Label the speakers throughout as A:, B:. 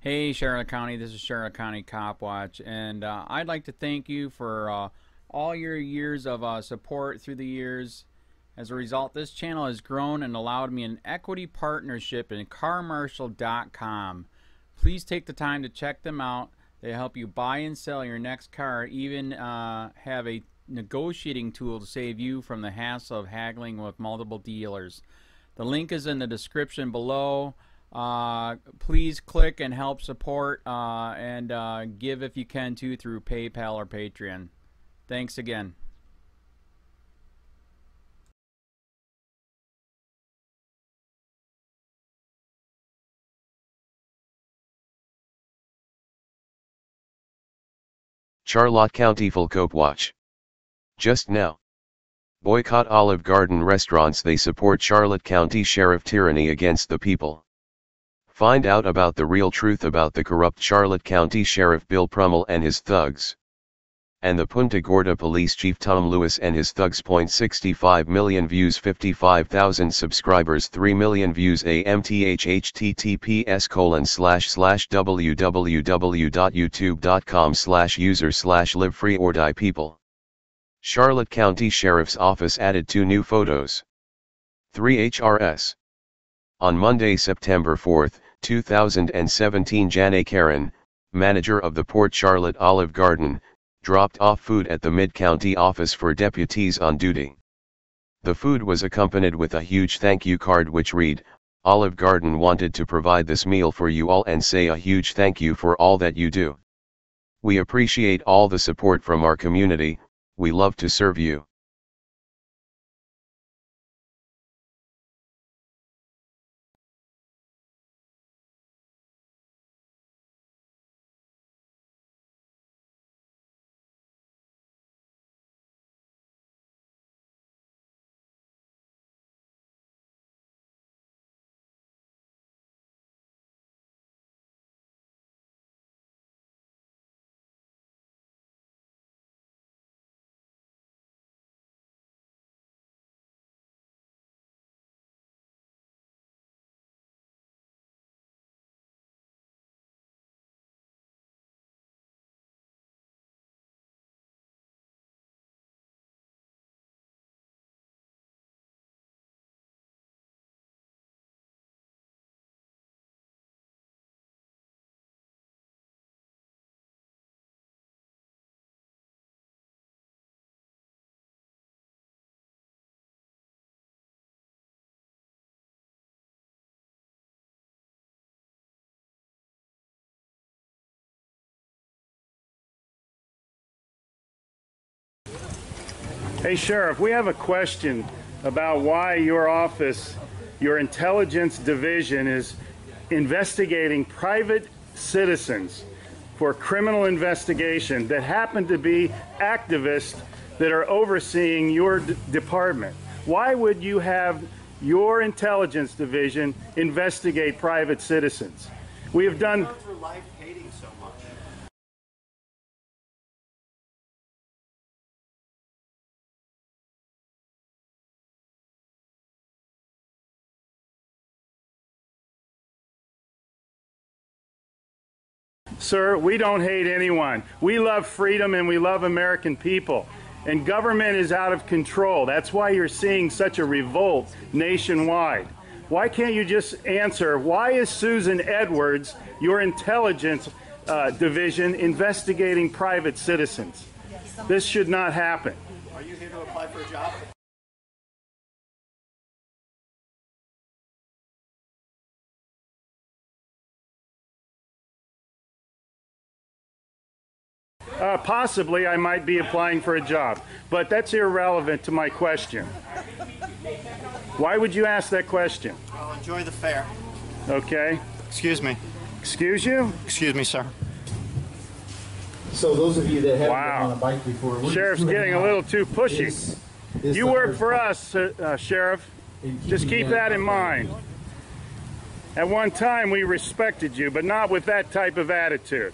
A: Hey Charlotte County, this is Charlotte County COPWATCH, and I'd like to thank you for all your years of support through the years. As a result, this channel has grown and allowed me an equity partnership in carmarshal.com. Please take the time to check them out. They help you buy and sell your next car, even have a negotiating tool to save you from the hassle of haggling with multiple dealers. The link is in the description below. Please click and help support and give if you can too through PayPal or Patreon. Thanks again.
B: Charlotte County Full COPWATCH. Just now. Boycott Olive Garden restaurants. They support Charlotte County Sheriff Tyranny against the people. Find out about the real truth about the corrupt Charlotte County Sheriff Bill PRUMMELL and his thugs. And the PUNTA GORDA Police Chief Tom Lewis and his thugs. 65 million views, 55,000 subscribers, 3 million views. AMTH https://www.youtube.com/user/live free or die people. Charlotte County Sheriff's Office added 2 new photos. 3 HRS. On Monday, September 4, 2017, Janae Karen, manager of the Port Charlotte Olive Garden, dropped off food at the Mid-County office for deputies on duty. The food was accompanied with a huge thank you card which read, "Olive Garden wanted to provide this meal for you all and say a huge thank you for all that you do. We appreciate all the support from our community, we love to serve you."
C: Hey Sheriff, we have a question about why your office, your intelligence division, is investigating private citizens for criminal investigation that happen to be activists that are overseeing your department. Why would you have your intelligence division investigate private citizens? We have done...
D: for life hating so much.
C: Sir, we don't hate anyone. We love freedom and we love American people. And government is out of control. That's why you're seeing such a revolt nationwide. Why can't you just answer, why is Susan Edwards, your intelligence division, investigating private citizens? This should not happen.
D: Are you here to apply for a job?
C: Possibly I might be applying for a job, but that's irrelevant to my question. Why would you ask that question?
D: Well, enjoy the fair.
C: Okay.
D: Excuse me.
C: Excuse you?
D: Excuse me, sir.
E: So those of you that haven't
C: Wow.
E: been on a bike before, we're
C: Sheriff's
E: just
C: getting a little too pushy. You work for us, Sheriff. Just keep that in mind. At one time we respected you, but not with that type of attitude.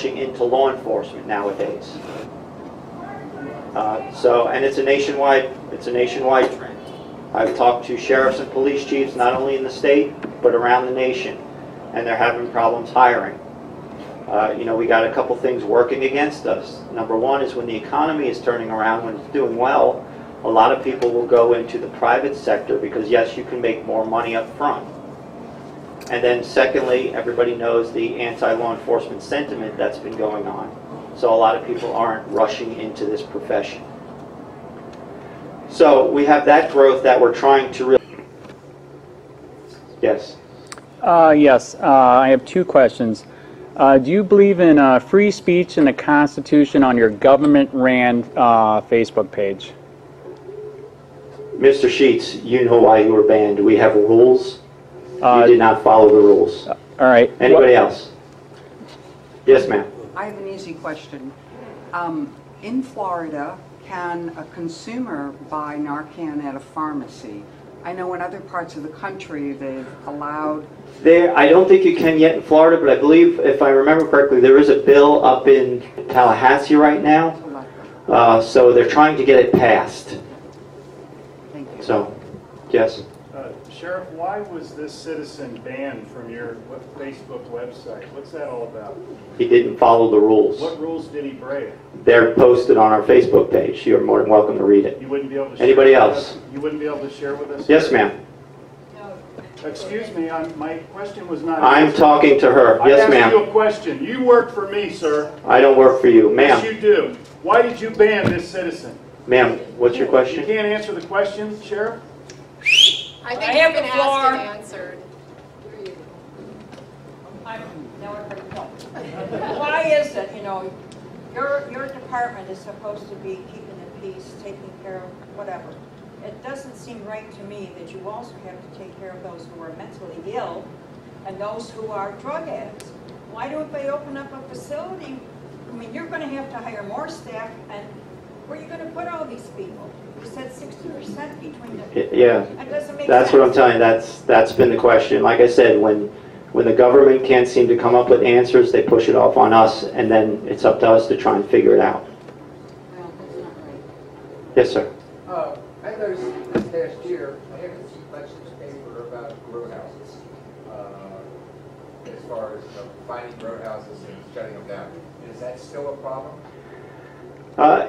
D: into law enforcement nowadays. And it's a nationwide trend. I've talked to sheriffs and police chiefs not only in the state but around the nation, and they're having problems hiring. We got a couple things working against us. Number one is when the economy is turning around, when it's doing well, a lot of people will go into the private sector because yes, you can make more money up front. And then secondly, everybody knows the anti-law enforcement sentiment that's been going on. So a lot of people aren't rushing into this profession. So we have that growth that we're trying to really... Yes?
A: Yes, I have two questions. Do you believe in free speech and the Constitution on your government-ran Facebook page?
D: Mr. Sheets, you know why you were banned. We have rules. You did not follow the rules.
A: All right.
D: Anybody else? Yes, ma'am.
F: I have an easy question. In Florida, can a consumer buy Narcan at a pharmacy? I know in other parts of the country they've allowed...
D: I don't think you can yet in Florida, but I believe, if I remember correctly, there is a bill up in Tallahassee right now. So they're trying to get it passed.
F: Thank you.
D: So, yes?
C: Sheriff, why was this citizen banned from your Facebook website? What's that all about?
D: He didn't follow the rules.
C: What rules did he break?
D: They're posted on our Facebook page. You're more than welcome to read it.
C: You wouldn't be able to
D: Anybody
C: share
D: else?
C: With us? You wouldn't be able to share with us?
D: Yes, ma'am.
C: Excuse me, my question was not...
D: I'm talking to her. Yes,
C: I asked you
D: ma'am.
C: a question. You work for me, sir.
D: I don't work for you.
C: Yes,
D: Ma'am.
C: you do. Why did you ban this citizen?
D: Ma'am, what's your
C: You
D: question?
C: can't answer the question, Sheriff?
G: I think it's been asked and answered.
H: Why is it, your department is supposed to be keeping the peace, taking care of whatever. It doesn't seem right to me that you also have to take care of those who are mentally ill and those who are drug addicts. Why don't they open up a facility? I mean, you're going to have to hire more staff, and where are you going to put all these people? You said 60% between the...
D: Yeah.
H: That doesn't make
D: That's
H: sense.
D: what I'm telling you. That's been the question. Like I said, when the government can't seem to come up with answers, they push it off on us, and then it's up to us to try and figure it out.
H: Well, that's not right.
D: Yes, sir.
E: I noticed this past year, I haven't seen much in the paper about grow houses, as far as finding grow houses and shutting them down. Is that still a problem?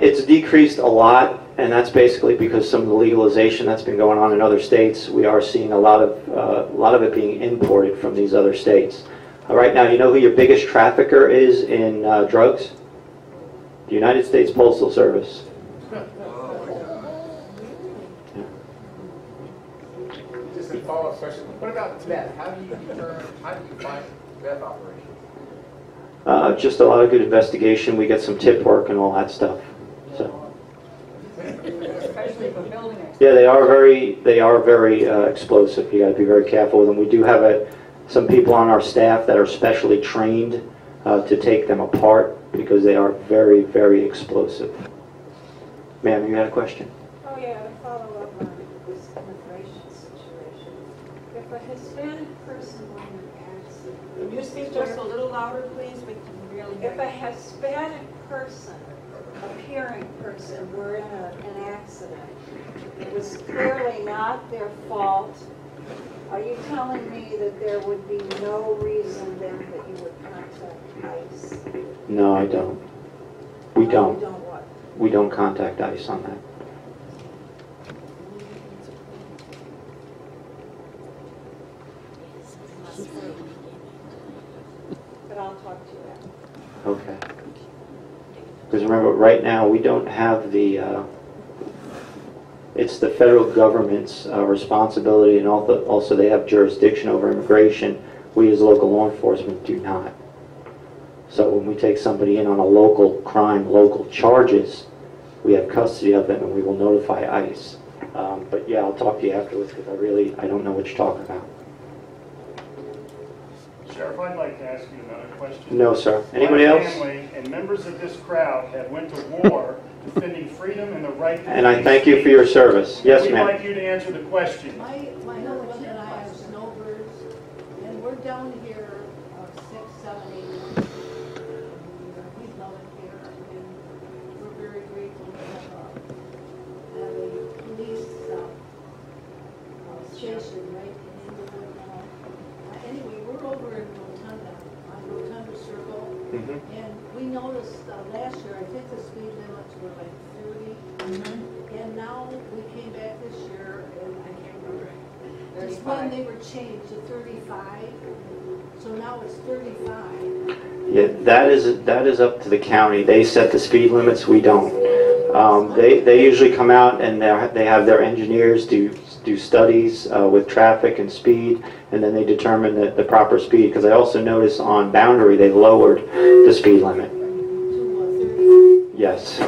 D: It's decreased a lot, and that's basically because some of the legalization that's been going on in other states. We are seeing a lot of it being imported from these other states. Right now, you know who your biggest trafficker is in drugs? The United States Postal Service.
E: Just a follow-up question. What about meth? How do you find meth operations?
D: Just a lot of good investigation. We get some tip work and all that stuff. So.
H: Especially for building it.
D: Yeah, they are very explosive. You got to be very careful with them. We do have some people on our staff that are specially trained to take them apart because they are very, very explosive. Ma'am, you had a question?
I: Oh yeah, to follow up on this immigration situation. If a Hispanic person were in an accident,
H: Can you speak just a little louder, please? We can really hear
I: if a
H: you.
I: Hispanic person, appearing person, were in an accident, it was clearly not their fault. Are you telling me that there would be no reason then that you would contact ICE?
D: No, I don't. We don't.
I: You don't what?
D: We don't contact ICE on that.
I: But I'll talk to you after.
D: Okay. Because remember, right now we don't have it's the federal government's responsibility, and also they have jurisdiction over immigration. We as local law enforcement do not. So when we take somebody in on a local crime, local charges, we have custody of them and we will notify ICE. But yeah, I'll talk to you afterwards because I don't know what you're talking about.
C: Sheriff, I'd like to ask you another question.
D: No, sir. Anybody
C: My
D: else?
C: family and members of this crowd have went to war defending freedom and the right to
D: And I
C: free
D: thank you for your service. Yes,
C: We'd
D: ma'am.
C: like you to answer the question.
J: My husband and I have snowbirds, and we're down here 6, 7, 8 months. And we noticed last year, I think the speed limits were like 30. And now we came back this year, and I can't remember. Just when they were changed to 35. So now it's 35.
D: Yeah, that is up to the county. They set the speed limits. We don't. They usually come out and they have their engineers do studies with traffic and speed, and then they determine the proper speed. Because I also notice on Boundary they lowered the speed limit.
J: To 30.
D: Yes,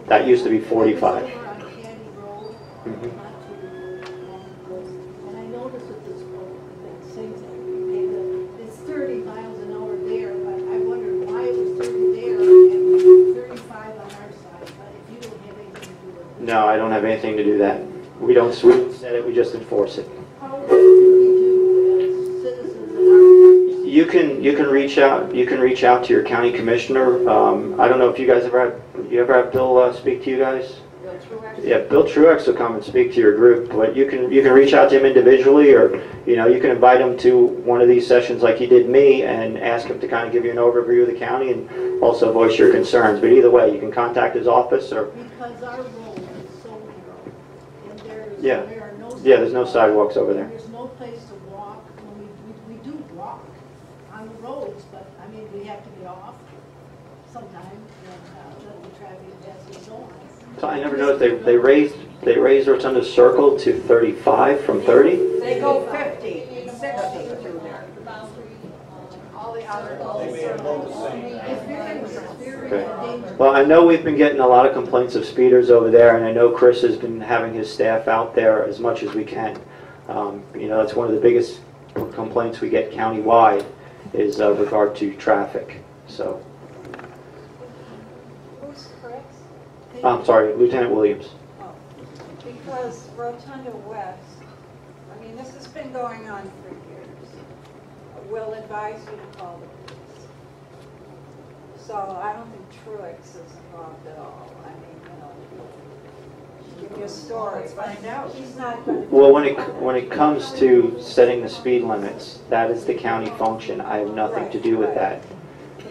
D: that used to be 45.
J: On Candy Road, not too close. And I noticed with this road, that same thing. Okay, it's 30 miles an hour there, but I wondered why it was 30 there and 35 on our side. But if you don't have anything to do with it.
D: No, I don't have anything to do that. We don't set it. We just enforce it.
J: How do we do as citizens in our
D: You can reach out. You can reach out to your county commissioner. I don't know if you guys ever have Bill speak to you guys. Yeah, Bill Truex will come and speak to your group. But you can reach out to him individually, or you can invite him to one of these sessions like he did me, and ask him to kind of give you an overview of the county and also voice your concerns. But either way, you can contact his office or.
J: Because our road is so narrow, and
D: Yeah.
J: there are no
D: There's no sidewalks over there.
J: There's no place to walk. When we do walk on the roads, but I mean, we have to get off sometime and let the traffic pass and so on.
D: So I never noticed they raised Rotunda Circle to 35 from 30.
H: They go 50 and 60 through there.
G: All the other
D: Okay. Well, I know we've been getting a lot of complaints of speeders over there, and I know Chris has been having his staff out there as much as we can. That's one of the biggest complaints we get countywide is regard to traffic. So,
I: Who's Chris?
D: I'm sorry, Lieutenant Williams.
I: Oh, because Rotunda West, I mean, this has been going on for years. We'll advise you to call the police. So I don't think Truex is involved at all. I mean, give you a story.
H: Let's find out.
I: He's not going to.
D: Well, when it comes to setting the speed limits, that is the county function. I have nothing to do with that.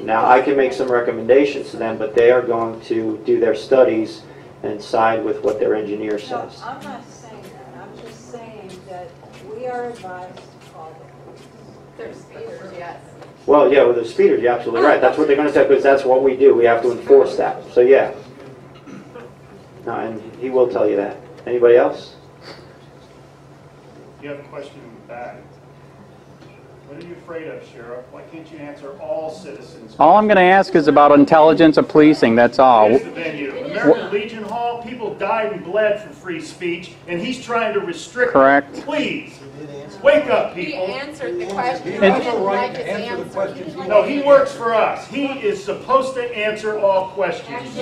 D: Now, I can make some recommendations to them, but they are going to do their studies and side with what their engineer
I: No,
D: says.
I: I'm not saying that. I'm just saying that we are advised to call the police.
G: There's speeders, yes.
D: Well, yeah, with the speeders, you're absolutely right. That's what they're going to say, because that's what we do. We have to enforce that. So, yeah. No, and he will tell you that. Anybody else?
C: You have a question in the back. What are you afraid of, Sheriff? Why can't you answer all citizens?
A: All I'm going to ask is about intelligence of policing, that's all.
C: Here's the venue. American Legion Hall, people died and bled for free speech, and he's trying to restrict
A: Correct.
C: it. Please, wake up,
G: He
C: people.
G: answered the question.
A: It's-
G: He didn't like his answer.
C: No, he works for us. He is supposed to answer all questions.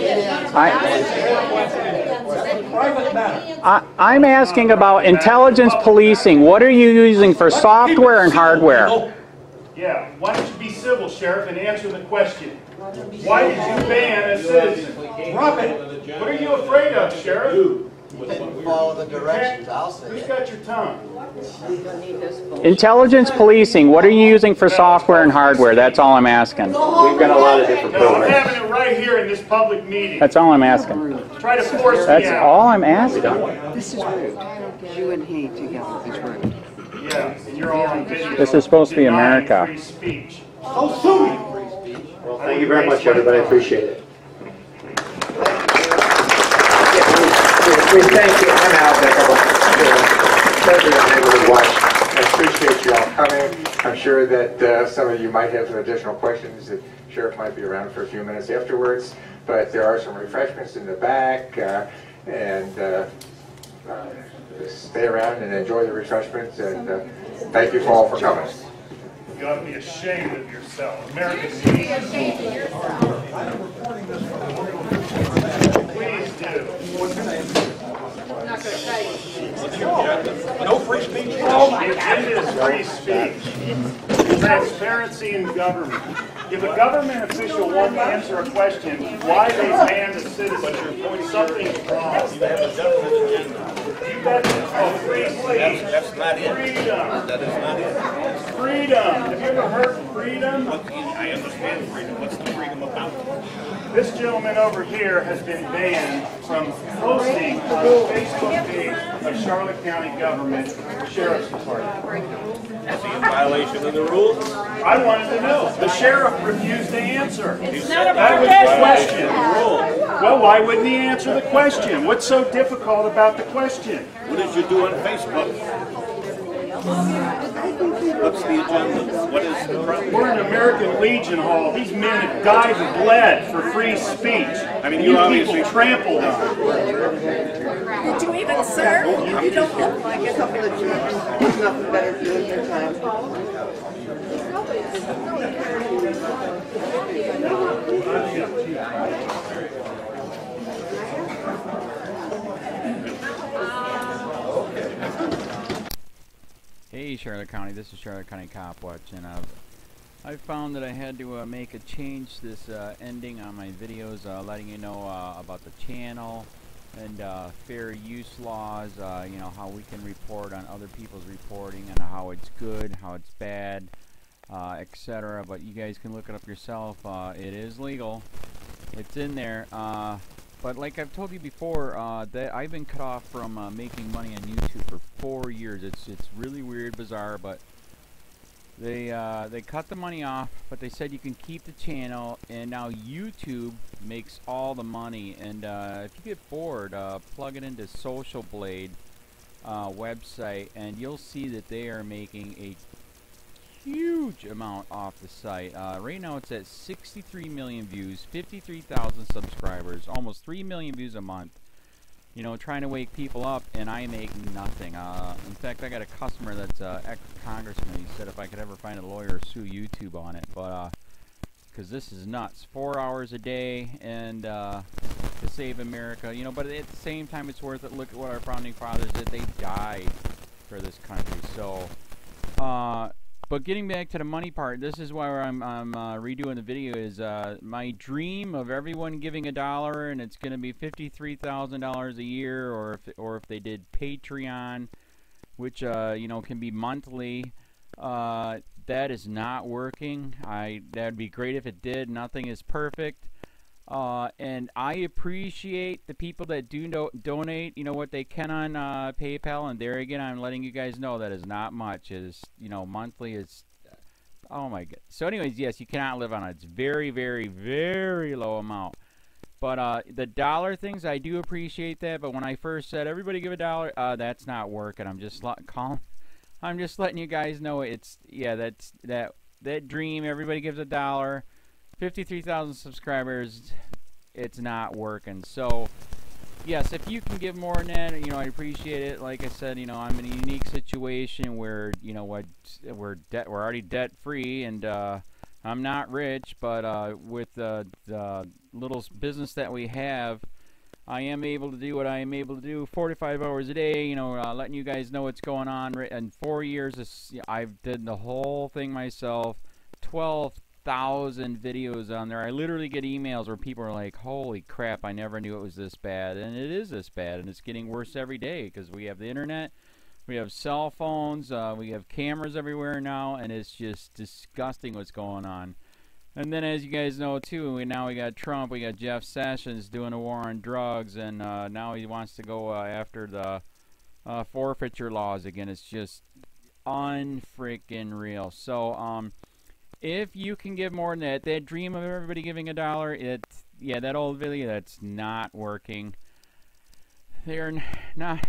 A: I'm asking about intelligence policing. What are you using for software and hardware?
C: Yeah, why don't you be civil, Sheriff, and answer the question? Why did you ban a citizen?
K: Drop it.
C: What are you afraid of, Sheriff?
K: Follow the directions, I'll say.
C: Who's got your tongue?
A: Intelligence policing. What are you using for software and hardware? That's all I'm asking.
D: We've got a lot of different
C: No, I'm
D: programs.
C: having it right here in this public meeting.
A: That's all I'm asking.
C: Try to force me
A: That's
C: out.
A: all I'm asking.
F: This is rude. You and he together is rude.
C: Yeah, and you're all on video.
A: This is supposed to be
C: denying
A: America.
C: Free speech.
K: Oh, sue me.
D: Well, thank you very much, everybody. I appreciate it.
E: We thank you. I'm Al Bickle, President of Neighborhood Watch. I appreciate you all coming. I'm sure that some of you might have some additional questions. The sheriff might be around for a few minutes afterwards, but there are some refreshments in the back, and stay around and enjoy the refreshments, and thank you all for coming.
C: You ought to be ashamed of yourself. American
G: You should be
C: Legion.
G: ashamed of yourself.
C: Please do.
G: I'm not going to tell you.
K: No free speech.
C: The agenda is free speech. Transparency in government. If a government official won't answer a question why they banned a citizen, something's wrong. You bet. Oh, free speech.
K: That's not it.
C: Freedom.
K: That is not it.
C: Freedom. Have you ever heard of freedom?
K: I understand freedom. What's the freedom about?
C: This gentleman over here has been banned from posting on the Facebook page of Charlotte County Government Sheriff's Department.
K: Is he in violation of the rules?
C: I wanted to know. The sheriff refused to answer.
K: It's
C: That was the question. Well, why wouldn't he answer the question? What's so difficult about the question?
K: What did you do on Facebook? What's the agenda? What is the problem?
C: We're in American Legion Hall. These men have died and bled for free speech.
K: I mean,
C: you
K: obviously
C: people trampled on.
J: Did you even serve? You don't look like it.
L: There's nothing better to do in your time.
A: Hey Charlotte County, this is Charlotte County COPWATCH, and I've found that I had to make a change this ending on my videos, letting you know about the channel and fair use laws, you know, how we can report on other people's reporting and how it's good, how it's bad, etc. But you guys can look it up yourself. It is legal. It's in there. But like I've told you before, that I've been cut off from making money on YouTube for 4 years. It's really weird, bizarre, but they cut the money off, but they said you can keep the channel, and now YouTube makes all the money. And if you get bored, plug it into Social Blade website, and you'll see that they are making a huge amount off the site. Right now it's at 63 million views, 53,000 subscribers, almost 3 million views a month. You know, trying to wake people up, and I make nothing. In fact, I got a customer that's ex-congressman. He said if I could ever find a lawyer, sue YouTube on it. But because this is nuts, 4 hours a day, and to save America. You know, but at the same time, it's worth it. Look at what our founding fathers did. They died for this country. So. But getting back to the money part, this is why I'm redoing the video. Is my dream of everyone giving $1, and it's going to be $53,000 a year, or if they did Patreon, which you know, can be monthly. That is not working. That'd be great if it did. Nothing is perfect. And I appreciate the people that do donate, you know, what they can on PayPal, and there again, I'm letting you guys know that is not much. It is, you know, monthly is, oh my god. So anyways, yes, you cannot live on it. It's very, very, very low amount. But the dollar things, I do appreciate that, but when I first said everybody give $1, that's not working. I'm just letting you guys know it's, yeah, that dream, everybody gives $1. 53,000 subscribers, it's not working. So yes, if you can give more than that, you know, I appreciate it. Like I said, you know, I'm in a unique situation where, you know what, we're already debt free, and I'm not rich, but with the little business that we have, I am able to do what I am able to do 45 hours a day, you know, letting you guys know what's going on. In 4 years, I've did the whole thing myself. 12,000 videos on there. I literally get emails where people are like, holy crap, I never knew it was this bad. And it is this bad, and it's getting worse every day because we have the internet, we have cell phones, we have cameras everywhere now, and it's just disgusting what's going on. And then, as you guys know too, we got Trump, we got Jeff Sessions doing a war on drugs, and now he wants to go after the forfeiture laws again. It's just unfreaking real. So if you can give more than that dream of everybody giving $1, yeah, that old video, that's not working. They're not,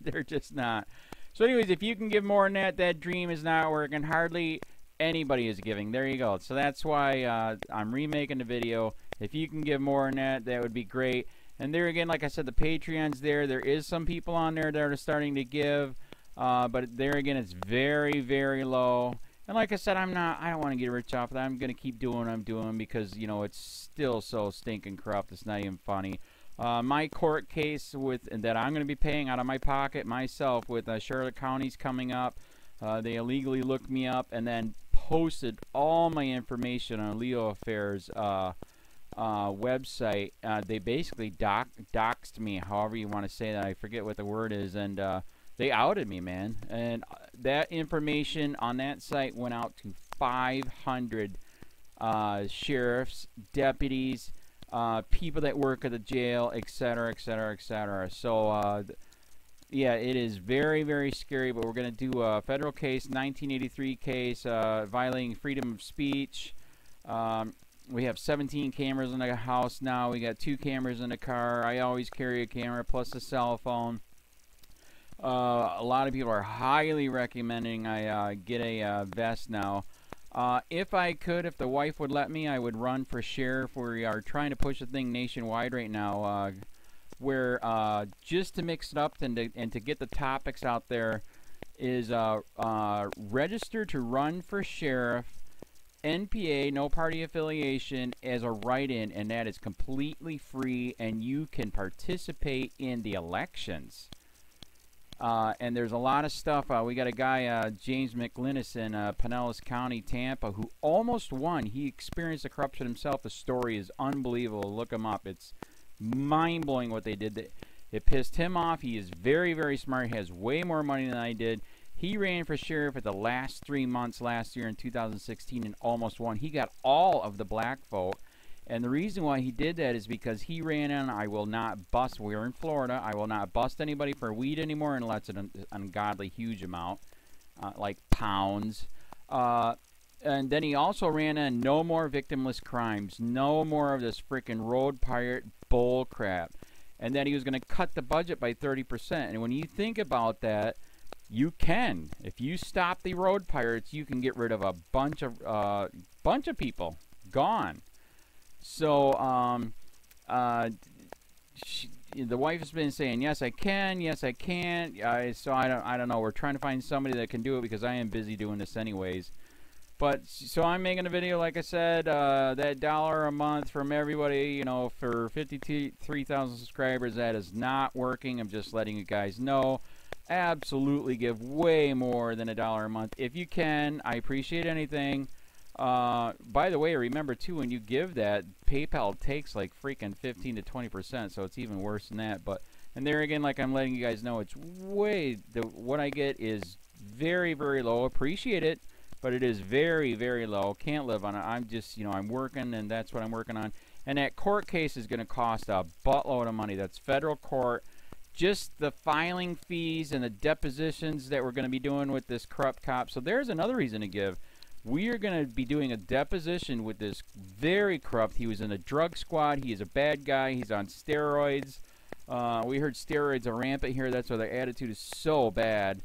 A: they're just not. So anyways, if you can give more than that dream is not working. Hardly anybody is giving. There you go. So that's why I'm remaking the video. If you can give more than that, that would be great. And there again, like I said, the Patreon's there. There is some people on there that are starting to give, but there again, it's very, very low. And like I said, I don't want to get rich off of that. I'm going to keep doing what I'm doing because, you know, it's still so stinking corrupt. It's not even funny. My court case that I'm going to be paying out of my pocket myself with Charlotte County's coming up. They illegally looked me up and then posted all my information on LEOAFFAIRS website. They basically doxed me, however you want to say that. I forget what the word is. And they outed me, man. And that information on that site went out to 500 sheriffs, deputies, people that work at the jail, etc., etc., etc. So, yeah, it is very, very scary, but we're going to do a federal case, 1983 case, violating freedom of speech. We have 17 cameras in the house now. We got 2 cameras in the car. I always carry a camera plus a cell phone. A lot of people are highly recommending I get a vest now. If I could, if the wife would let me, I would run for sheriff. We are trying to push the thing nationwide right now, where just to mix it up and to get the topics out there is register to run for sheriff, NPA, no party affiliation, as a write-in, and that is completely free, and you can participate in the elections. And there's a lot of stuff. We got a guy, James McLinnis in Pinellas County, Tampa, who almost won. He experienced the corruption himself. The story is unbelievable. Look him up. It's mind-blowing what they did. It pissed him off. He is very, very smart. He has way more money than I did. He ran for sheriff at the last 3 months last year in 2016 and almost won. He got all of the black vote. And the reason why he did that is because he ran in, I will not bust, we're in Florida, I will not bust anybody for weed anymore unless it's an ungodly huge amount, like pounds. And then he also ran in, no more victimless crimes, no more of this freaking road pirate bull crap. And then he was going to cut the budget by 30%. And when you think about that, you can. If you stop the road pirates, you can get rid of a bunch of people. Gone. So, the wife has been saying, yes, I can, yes, I can't. So I don't know. We're trying to find somebody that can do it because I am busy doing this anyways. But, so I'm making a video, like I said, that $1 a month from everybody, you know, for 53,000 subscribers, that is not working. I'm just letting you guys know. Absolutely give way more than $1 a month. If you can, I appreciate anything. By the way, remember too, when you give that, PayPal takes like freaking 15 to 20%, so it's even worse than that. But, and there again, like I'm letting you guys know, it's way, what I get is very, very low. Appreciate it, but it is very, very low. Can't live on it. I'm just, you know, I'm working, and that's what I'm working on. And that court case is going to cost a buttload of money. That's federal court. Just the filing fees and the depositions that we're going to be doing with this corrupt cop. So there's another reason to give. We are going to be doing a deposition with this very corrupt. He was in a drug squad. He is a bad guy. He's on steroids. We heard steroids are rampant here. That's why their attitude is so bad.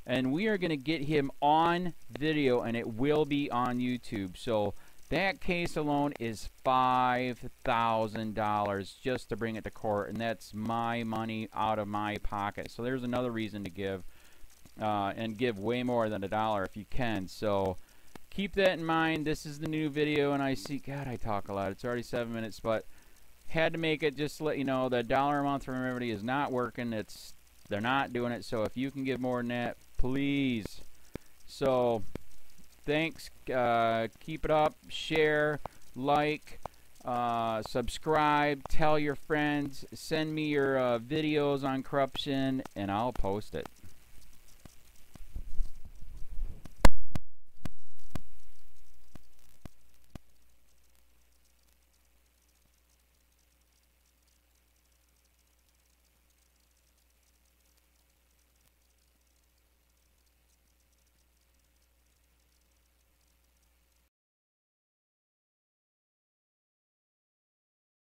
A: And we are going to get him on video, and it will be on YouTube. So that case alone is $5,000 just to bring it to court, and that's my money out of my pocket. So there's another reason to give, and give way more than $1 if you can. So keep that in mind. This is the new video, and I see, God, I talk a lot. It's already 7 minutes, but had to make it just to let you know that $1 a month from everybody is not working. They're not doing it. So if you can give more than that, please. So thanks. Keep it up. Share, like, subscribe, tell your friends, send me your videos on corruption, and I'll post it.